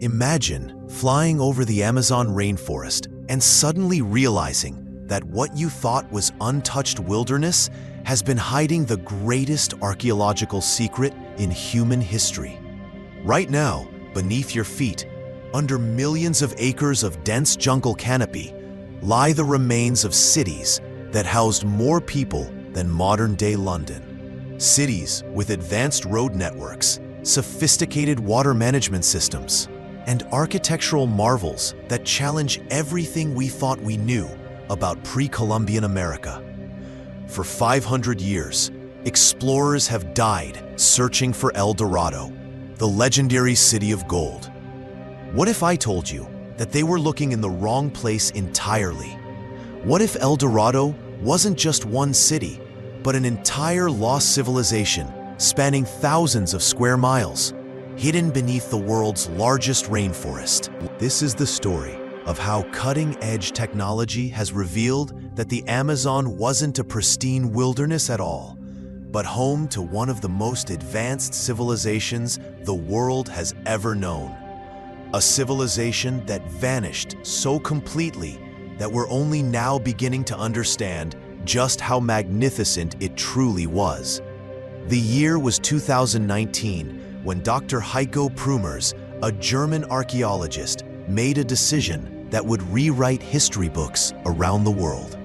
Imagine flying over the Amazon rainforest and suddenly realizing that what you thought was untouched wilderness has been hiding the greatest archaeological secret in human history. Right now, beneath your feet, under millions of acres of dense jungle canopy, lie the remains of cities that housed more people than modern-day London. Cities with advanced road networks, sophisticated water management systems, and architectural marvels that challenge everything we thought we knew about pre-Columbian America. For 500 years, explorers have died searching for El Dorado, the legendary city of gold. What if I told you that they were looking in the wrong place entirely? What if El Dorado wasn't just one city, but an entire lost civilization spanning thousands of square miles, hidden beneath the world's largest rainforest? This is the story of how cutting-edge technology has revealed that the Amazon wasn't a pristine wilderness at all, but home to one of the most advanced civilizations the world has ever known. A civilization that vanished so completely that we're only now beginning to understand just how magnificent it truly was. The year was 2019 when Dr. Heiko Prümers, a German archaeologist, made a decision that would rewrite history books around the world.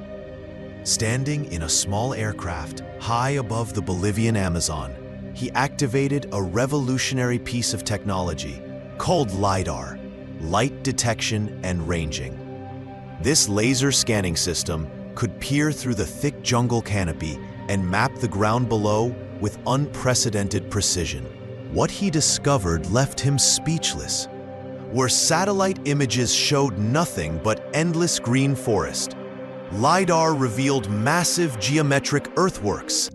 Standing in a small aircraft high above the Bolivian Amazon, he activated a revolutionary piece of technology called LiDAR, light detection and ranging. This laser scanning system could peer through the thick jungle canopy and map the ground below with unprecedented precision. What he discovered left him speechless. Where satellite images showed nothing but endless green forest, LiDAR revealed massive geometric earthworks,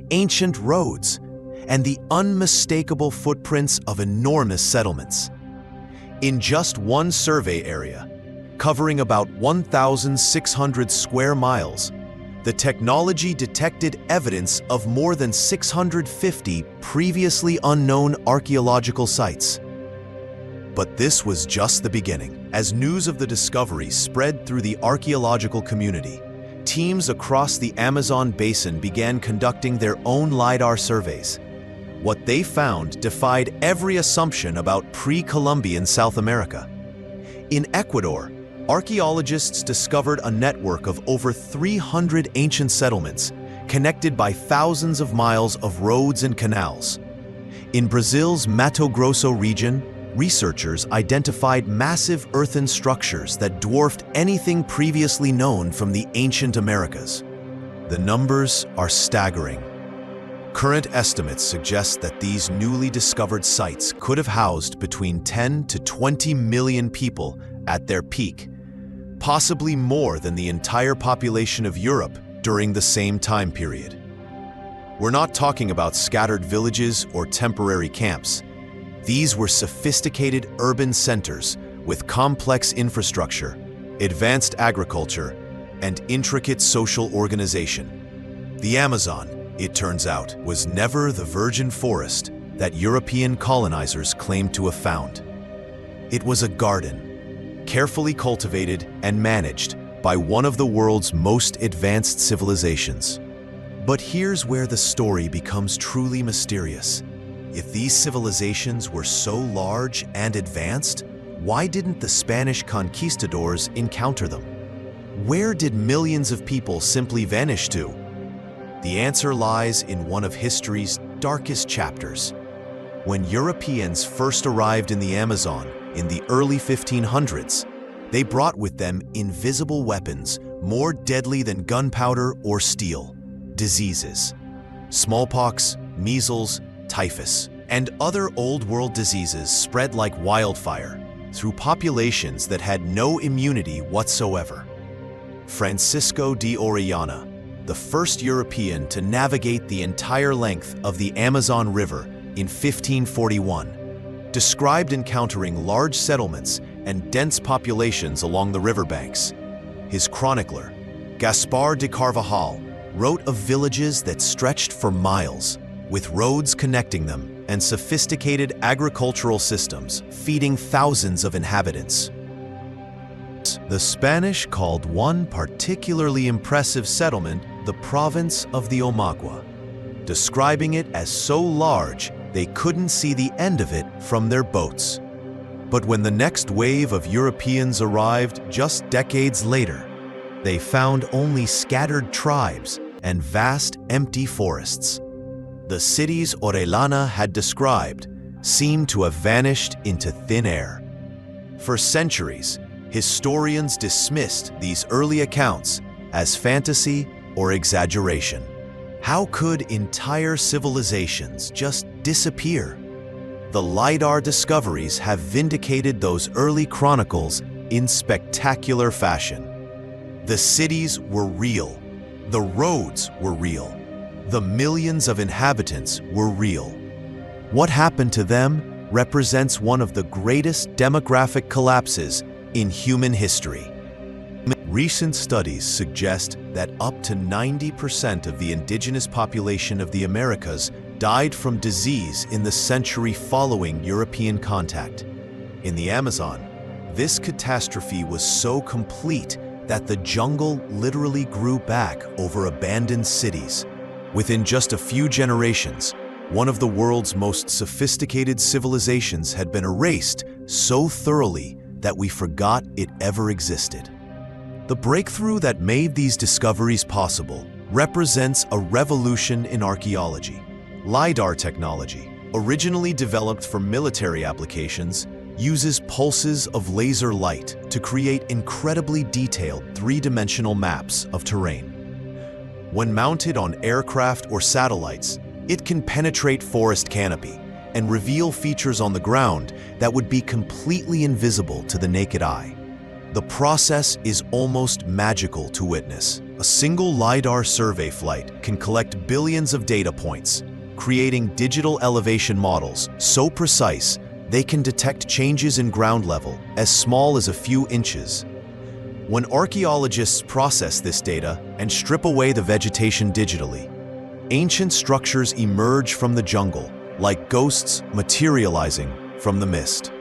ancient roads, and the unmistakable footprints of enormous settlements. In just one survey area, covering about 1,600 square miles, the technology detected evidence of more than 650 previously unknown archaeological sites. But this was just the beginning. As news of the discovery spread through the archaeological community, teams across the Amazon basin began conducting their own LiDAR surveys. What they found defied every assumption about pre-Columbian South America. In Ecuador, archaeologists discovered a network of over 300 ancient settlements connected by thousands of miles of roads and canals. In Brazil's Mato Grosso region, researchers identified massive earthen structures that dwarfed anything previously known from the ancient Americas. The numbers are staggering. Current estimates suggest that these newly discovered sites could have housed between 10 to 20 million people at their peak, possibly more than the entire population of Europe during the same time period. We're not talking about scattered villages or temporary camps. These were sophisticated urban centers with complex infrastructure, advanced agriculture, and intricate social organization. The Amazon, it turns out, was never the virgin forest that European colonizers claimed to have found. It was a garden, carefully cultivated and managed by one of the world's most advanced civilizations. But here's where the story becomes truly mysterious. If these civilizations were so large and advanced, why didn't the Spanish conquistadors encounter them? Where did millions of people simply vanish to? The answer lies in one of history's darkest chapters. When Europeans first arrived in the Amazon in the early 1500s, they brought with them invisible weapons more deadly than gunpowder or steel: diseases. Smallpox, measles, typhus, and other old-world diseases spread like wildfire through populations that had no immunity whatsoever. Francisco de Orellana, the first European to navigate the entire length of the Amazon River in 1541, described encountering large settlements and dense populations along the riverbanks. His chronicler, Gaspar de Carvajal, wrote of villages that stretched for miles, with roads connecting them and sophisticated agricultural systems, feeding thousands of inhabitants. The Spanish called one particularly impressive settlement the province of the Omagua, describing it as so large they couldn't see the end of it from their boats. But when the next wave of Europeans arrived just decades later, they found only scattered tribes and vast empty forests. The cities Orellana had described seemed to have vanished into thin air. For centuries, historians dismissed these early accounts as fantasy or exaggeration. How could entire civilizations just disappear? The LiDAR discoveries have vindicated those early chronicles in spectacular fashion. The cities were real. The roads were real. The millions of inhabitants were real. What happened to them represents one of the greatest demographic collapses in human history. Recent studies suggest that up to 90% of the indigenous population of the Americas died from disease in the century following European contact. In the Amazon, this catastrophe was so complete that the jungle literally grew back over abandoned cities. Within just a few generations, one of the world's most sophisticated civilizations had been erased so thoroughly that we forgot it ever existed. The breakthrough that made these discoveries possible represents a revolution in archaeology. LiDAR technology, originally developed for military applications, uses pulses of laser light to create incredibly detailed three-dimensional maps of terrain. When mounted on aircraft or satellites, it can penetrate forest canopy and reveal features on the ground that would be completely invisible to the naked eye. The process is almost magical to witness. A single LiDAR survey flight can collect billions of data points, creating digital elevation models so precise they can detect changes in ground level as small as a few inches. When archaeologists process this data and strip away the vegetation digitally, ancient structures emerge from the jungle, like ghosts materializing from the mist.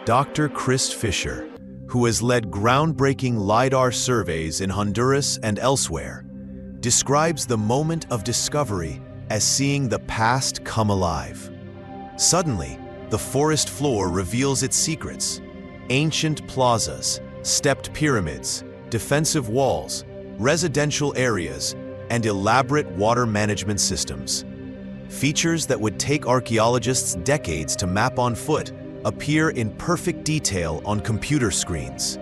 Dr. Chris Fisher, who has led groundbreaking LiDAR surveys in Honduras and elsewhere, describes the moment of discovery as seeing the past come alive. Suddenly, the forest floor reveals its secrets: ancient plazas, stepped pyramids, defensive walls, residential areas, and elaborate water management systems. Features that would take archaeologists decades to map on foot appear in perfect detail on computer screens.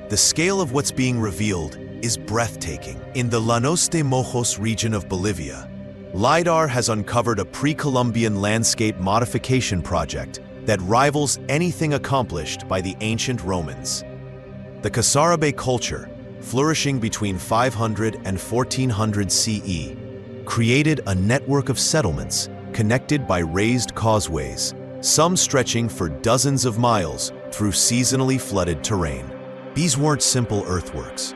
The scale of what's being revealed is breathtaking. In the Llanos de Mojos region of Bolivia, LiDAR has uncovered a pre-Columbian landscape modification project that rivals anything accomplished by the ancient Romans. The Casarabe culture, flourishing between 500 and 1400 CE, created a network of settlements connected by raised causeways, some stretching for dozens of miles through seasonally flooded terrain. These weren't simple earthworks.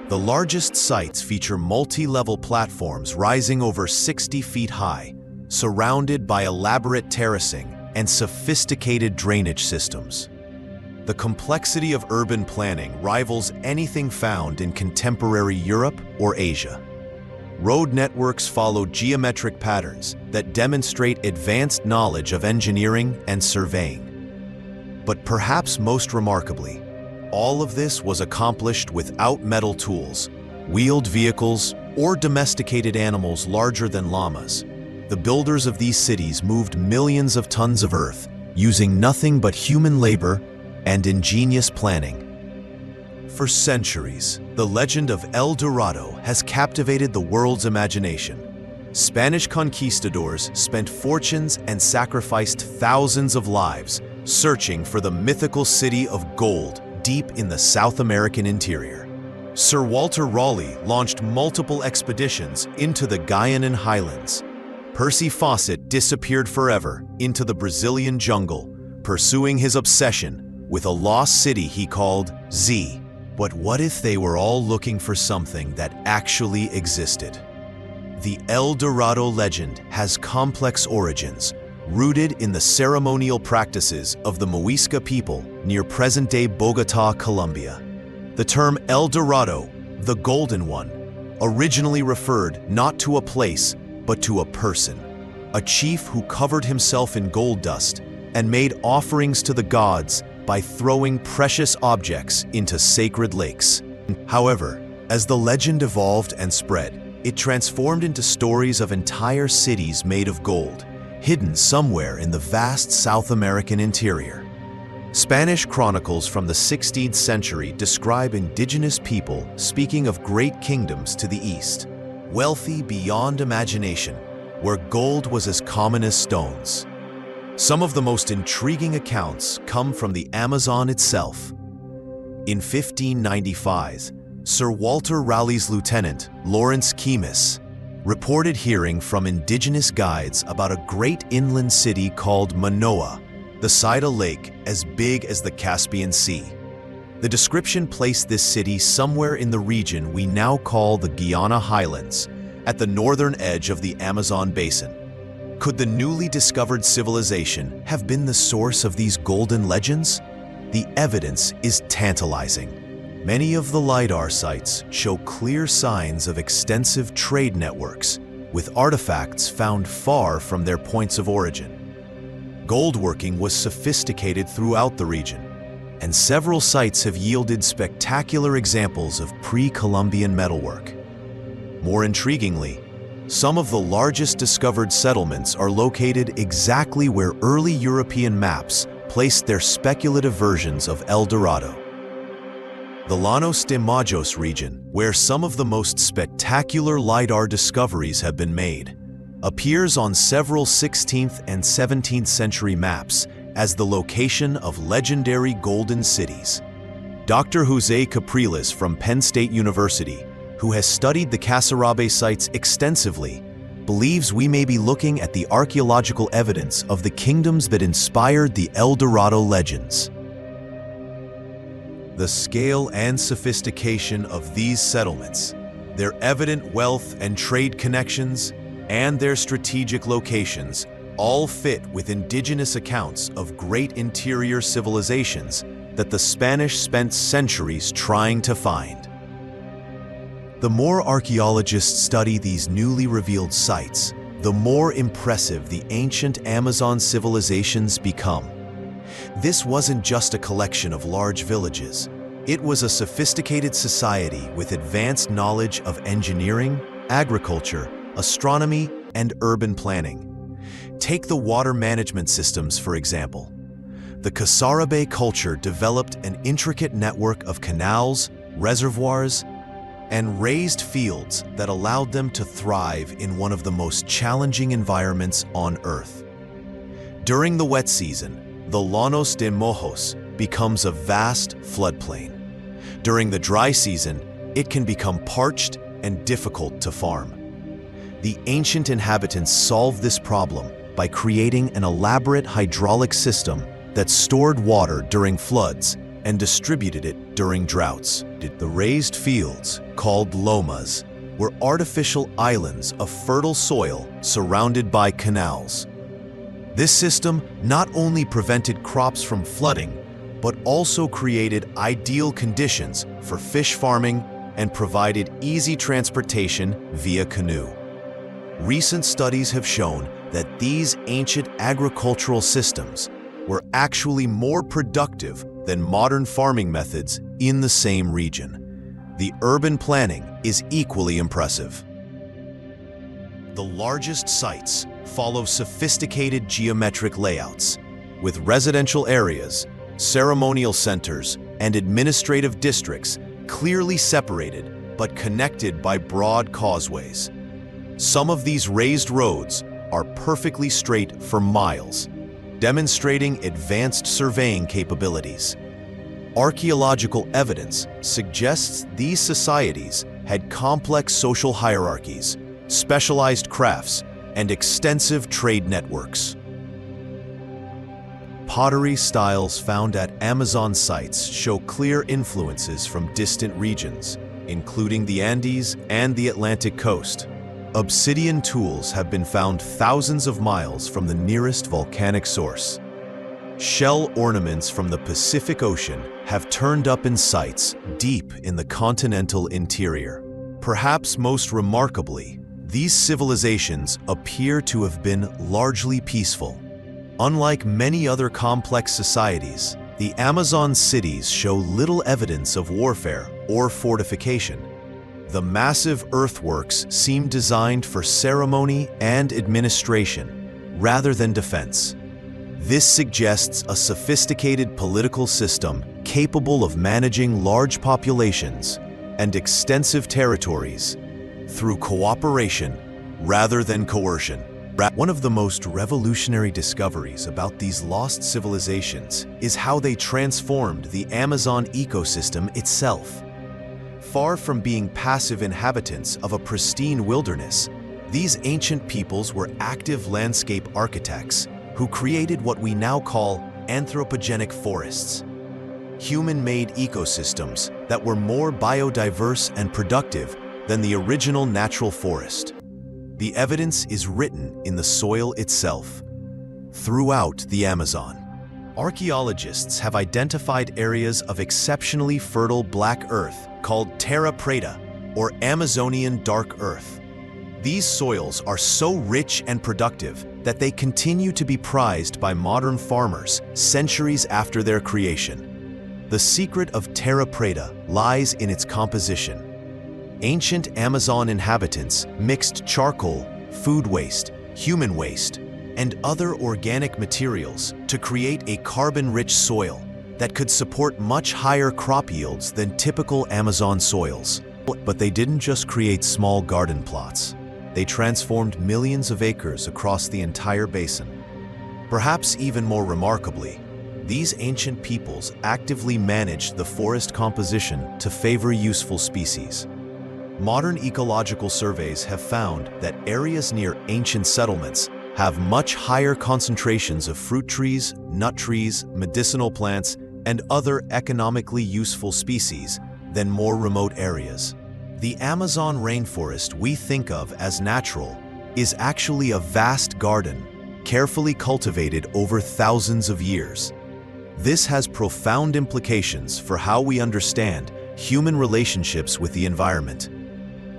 The largest sites feature multi-level platforms rising over 60 feet high, surrounded by elaborate terracing and sophisticated drainage systems. The complexity of urban planning rivals anything found in contemporary Europe or Asia. Road networks follow geometric patterns that demonstrate advanced knowledge of engineering and surveying. But perhaps most remarkably, all of this was accomplished without metal tools, wheeled vehicles, or domesticated animals larger than llamas. The builders of these cities moved millions of tons of earth, using nothing but human labor and ingenious planning. For centuries, the legend of El Dorado has captivated the world's imagination. Spanish conquistadors spent fortunes and sacrificed thousands of lives searching for the mythical city of gold deep in the South American interior. Sir Walter Raleigh launched multiple expeditions into the Guyanan highlands. Percy Fawcett disappeared forever into the Brazilian jungle, pursuing his obsession with a lost city he called Z. But what if they were all looking for something that actually existed? The El Dorado legend has complex origins, rooted in the ceremonial practices of the Muisca people near present-day Bogotá, Colombia. The term El Dorado, the Golden One, originally referred not to a place, but to a person, a chief who covered himself in gold dust and made offerings to the gods by throwing precious objects into sacred lakes. However, as the legend evolved and spread, it transformed into stories of entire cities made of gold, hidden somewhere in the vast South American interior. Spanish chronicles from the 16th century describe indigenous people speaking of great kingdoms to the east, wealthy beyond imagination, where gold was as common as stones. Some of the most intriguing accounts come from the Amazon itself. In 1595, Sir Walter Raleigh's lieutenant, Lawrence Keymis, reported hearing from indigenous guides about a great inland city called Manoa, beside a lake as big as the Caspian Sea. The description placed this city somewhere in the region we now call the Guiana Highlands, at the northern edge of the Amazon basin. Could the newly discovered civilization have been the source of these golden legends? The evidence is tantalizing. Many of the LiDAR sites show clear signs of extensive trade networks, with artifacts found far from their points of origin. Goldworking was sophisticated throughout the region, and several sites have yielded spectacular examples of pre-Columbian metalwork. More intriguingly, some of the largest discovered settlements are located exactly where early European maps placed their speculative versions of El Dorado. The Llanos de Majos region, where some of the most spectacular LiDAR discoveries have been made, appears on several 16th and 17th century maps as the location of legendary golden cities. Dr. Jose Capriles from Penn State University, who has studied the Casarabe sites extensively, believes we may be looking at the archaeological evidence of the kingdoms that inspired the El Dorado legends. The scale and sophistication of these settlements, their evident wealth and trade connections, and their strategic locations all fit with indigenous accounts of great interior civilizations that the Spanish spent centuries trying to find. The more archaeologists study these newly revealed sites, the more impressive the ancient Amazon civilizations become. This wasn't just a collection of large villages. It was a sophisticated society with advanced knowledge of engineering, agriculture, astronomy, and urban planning. Take the water management systems, for example. The Casarabe culture developed an intricate network of canals, reservoirs, and raised fields that allowed them to thrive in one of the most challenging environments on Earth. During the wet season, the Llanos de Majos becomes a vast floodplain. During the dry season, it can become parched and difficult to farm. The ancient inhabitants solved this problem by creating an elaborate hydraulic system that stored water during floods and distributed it during droughts. The raised fields, called lomas, were artificial islands of fertile soil surrounded by canals. This system not only prevented crops from flooding, but also created ideal conditions for fish farming and provided easy transportation via canoe. Recent studies have shown that these ancient agricultural systems were actually more productive than modern farming methods in the same region. The urban planning is equally impressive. The largest sites follow sophisticated geometric layouts, with residential areas, ceremonial centers, and administrative districts clearly separated but connected by broad causeways. Some of these raised roads are perfectly straight for miles, demonstrating advanced surveying capabilities. Archaeological evidence suggests these societies had complex social hierarchies, specialized crafts, and extensive trade networks. Pottery styles found at Amazon sites show clear influences from distant regions, including the Andes and the Atlantic coast. Obsidian tools have been found thousands of miles from the nearest volcanic source. Shell ornaments from the Pacific Ocean have turned up in sites deep in the continental interior. Perhaps most remarkably, these civilizations appear to have been largely peaceful. Unlike many other complex societies, the Amazon cities show little evidence of warfare or fortification. The massive earthworks seem designed for ceremony and administration, rather than defense. This suggests a sophisticated political system capable of managing large populations and extensive territories through cooperation rather than coercion. One of the most revolutionary discoveries about these lost civilizations is how they transformed the Amazon ecosystem itself. Far from being passive inhabitants of a pristine wilderness, these ancient peoples were active landscape architects who created what we now call anthropogenic forests. Human-made ecosystems that were more biodiverse and productive than the original natural forest. The evidence is written in the soil itself. Throughout the Amazon, archaeologists have identified areas of exceptionally fertile black earth called terra preta, or Amazonian dark earth. These soils are so rich and productive that they continue to be prized by modern farmers centuries after their creation. The secret of terra preta lies in its composition. Ancient Amazon inhabitants mixed charcoal, food waste, human waste, and other organic materials to create a carbon-rich soil that could support much higher crop yields than typical Amazon soils. But they didn't just create small garden plots. They transformed millions of acres across the entire basin. Perhaps even more remarkably, these ancient peoples actively managed the forest composition to favor useful species. Modern ecological surveys have found that areas near ancient settlements have much higher concentrations of fruit trees, nut trees, medicinal plants, and other economically useful species than more remote areas. The Amazon rainforest we think of as natural is actually a vast garden, carefully cultivated over thousands of years. This has profound implications for how we understand human relationships with the environment.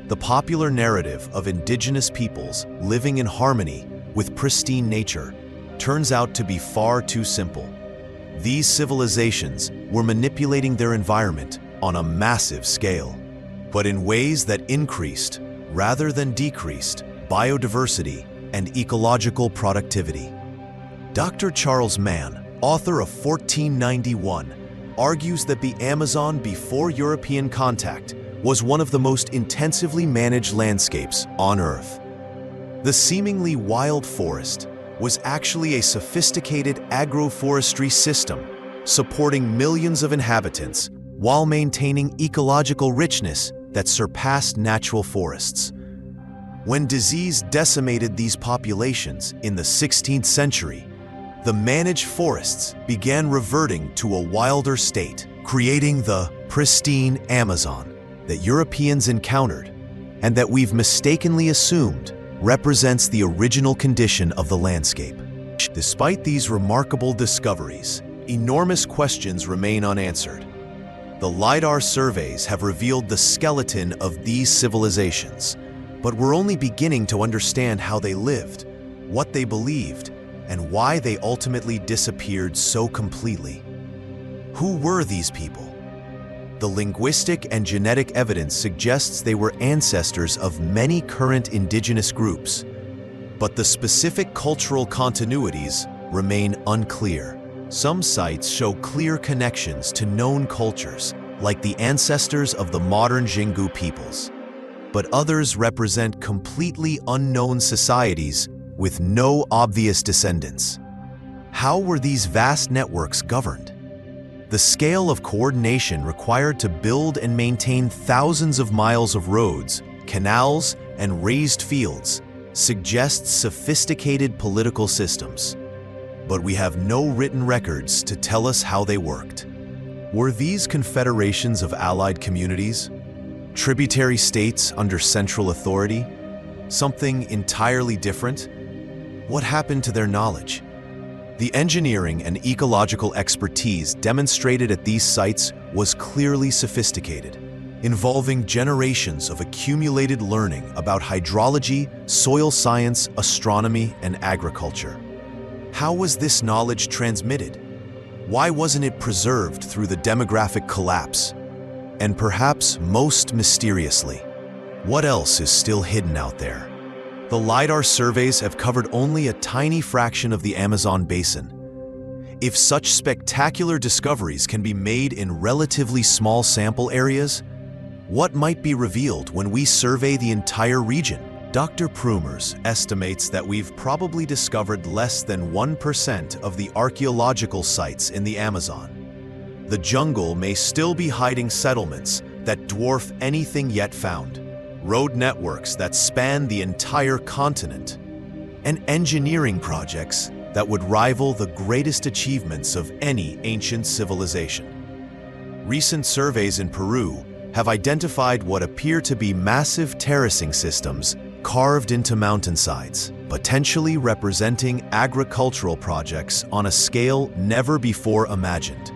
The popular narrative of indigenous peoples living in harmony with pristine nature turns out to be far too simple. These civilizations were manipulating their environment on a massive scale, but in ways that increased, rather than decreased, biodiversity and ecological productivity. Dr. Charles Mann, author of 1491, argues that the Amazon before European contact was one of the most intensively managed landscapes on Earth. The seemingly wild forest was actually a sophisticated agroforestry system supporting millions of inhabitants while maintaining ecological richness that surpassed natural forests. When disease decimated these populations in the 16th century, the managed forests began reverting to a wilder state, creating the pristine Amazon that Europeans encountered and that we've mistakenly assumed represents the original condition of the landscape. Despite these remarkable discoveries, enormous questions remain unanswered. The LiDAR surveys have revealed the skeleton of these civilizations, but we're only beginning to understand how they lived, what they believed, and why they ultimately disappeared so completely. Who were these people? The linguistic and genetic evidence suggests they were ancestors of many current indigenous groups, but the specific cultural continuities remain unclear. Some sites show clear connections to known cultures, like the ancestors of the modern Xingu peoples, but others represent completely unknown societies with no obvious descendants. How were these vast networks governed? The scale of coordination required to build and maintain thousands of miles of roads, canals, and raised fields suggests sophisticated political systems. But we have no written records to tell us how they worked. Were these confederations of allied communities? Tributary states under central authority? Something entirely different? What happened to their knowledge? The engineering and ecological expertise demonstrated at these sites was clearly sophisticated, involving generations of accumulated learning about hydrology, soil science, astronomy, and agriculture. How was this knowledge transmitted? Why wasn't it preserved through the demographic collapse? And perhaps most mysteriously, what else is still hidden out there? The LiDAR surveys have covered only a tiny fraction of the Amazon basin. If such spectacular discoveries can be made in relatively small sample areas, what might be revealed when we survey the entire region? Dr. Prumers estimates that we've probably discovered less than 1% of the archaeological sites in the Amazon. The jungle may still be hiding settlements that dwarf anything yet found, road networks that span the entire continent, and engineering projects that would rival the greatest achievements of any ancient civilization. Recent surveys in Peru have identified what appear to be massive terracing systems carved into mountainsides, potentially representing agricultural projects on a scale never before imagined.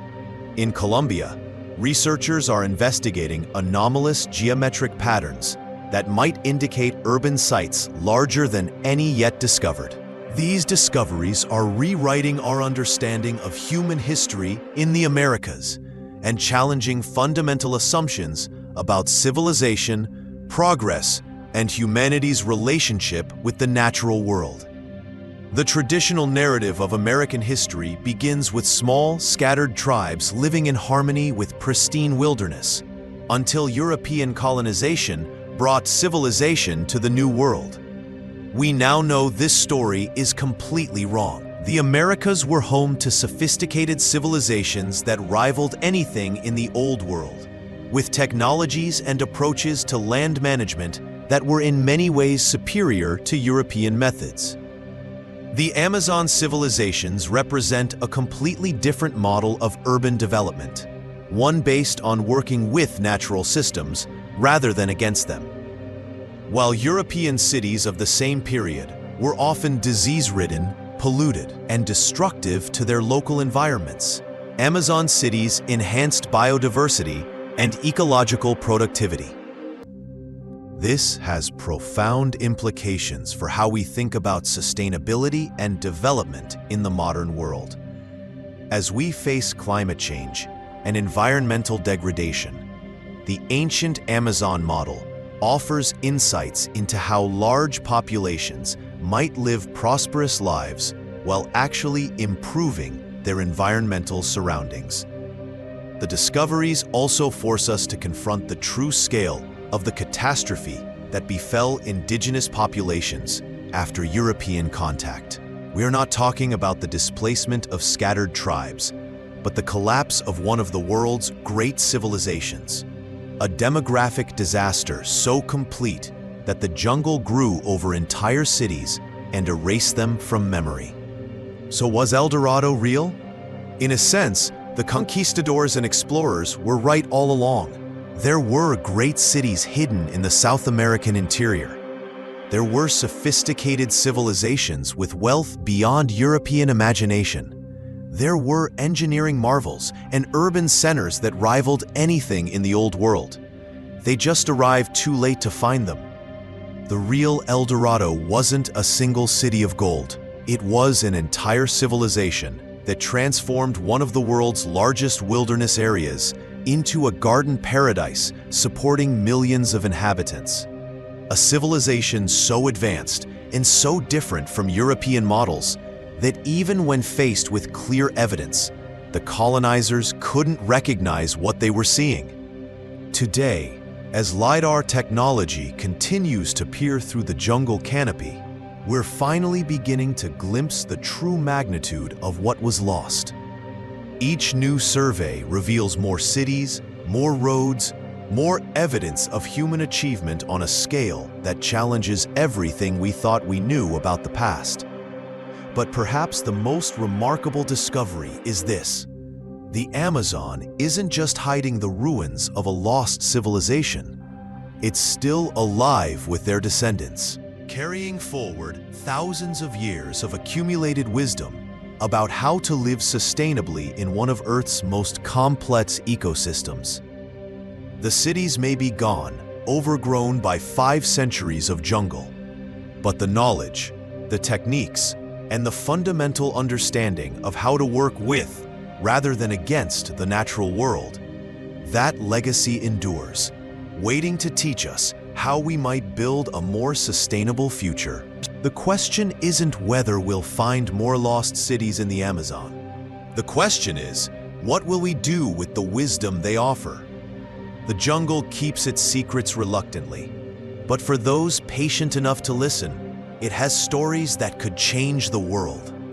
In Colombia, researchers are investigating anomalous geometric patterns that might indicate urban sites larger than any yet discovered. These discoveries are rewriting our understanding of human history in the Americas and challenging fundamental assumptions about civilization, progress, and humanity's relationship with the natural world. The traditional narrative of American history begins with small, scattered tribes living in harmony with pristine wilderness, until European colonization brought civilization to the New World. We now know this story is completely wrong. The Americas were home to sophisticated civilizations that rivaled anything in the Old World, with technologies and approaches to land management that were in many ways superior to European methods. The Amazon civilizations represent a completely different model of urban development, one based on working with natural systems rather than against them. While European cities of the same period were often disease-ridden, polluted, and destructive to their local environments, Amazon cities enhanced biodiversity and ecological productivity. This has profound implications for how we think about sustainability and development in the modern world. As we face climate change and environmental degradation, the ancient Amazon model offers insights into how large populations might live prosperous lives while actually improving their environmental surroundings. The discoveries also force us to confront the true scale of the catastrophe that befell indigenous populations after European contact. We are not talking about the displacement of scattered tribes, but the collapse of one of the world's great civilizations. A demographic disaster so complete that the jungle grew over entire cities and erased them from memory. So was El Dorado real? In a sense, the conquistadors and explorers were right all along. There were great cities hidden in the South American interior. There were sophisticated civilizations with wealth beyond European imagination. There were engineering marvels and urban centers that rivaled anything in the Old World. They just arrived too late to find them. The real El Dorado wasn't a single city of gold. It was an entire civilization that transformed one of the world's largest wilderness areas into a garden paradise supporting millions of inhabitants. A civilization so advanced and so different from European models that even when faced with clear evidence, the colonizers couldn't recognize what they were seeing. Today, as LiDAR technology continues to peer through the jungle canopy, we're finally beginning to glimpse the true magnitude of what was lost. Each new survey reveals more cities, more roads, more evidence of human achievement on a scale that challenges everything we thought we knew about the past. But perhaps the most remarkable discovery is this: the Amazon isn't just hiding the ruins of a lost civilization, it's still alive with their descendants. carrying forward thousands of years of accumulated wisdom about how to live sustainably in one of Earth's most complex ecosystems. The cities may be gone, overgrown by 5 centuries of jungle, but the knowledge, the techniques, and the fundamental understanding of how to work with, rather than against, the natural world, that legacy endures, waiting to teach us how we might build a more sustainable future. The question isn't whether we'll find more lost cities in the Amazon. The question is, what will we do with the wisdom they offer? The jungle keeps its secrets reluctantly, but for those patient enough to listen, it has stories that could change the world.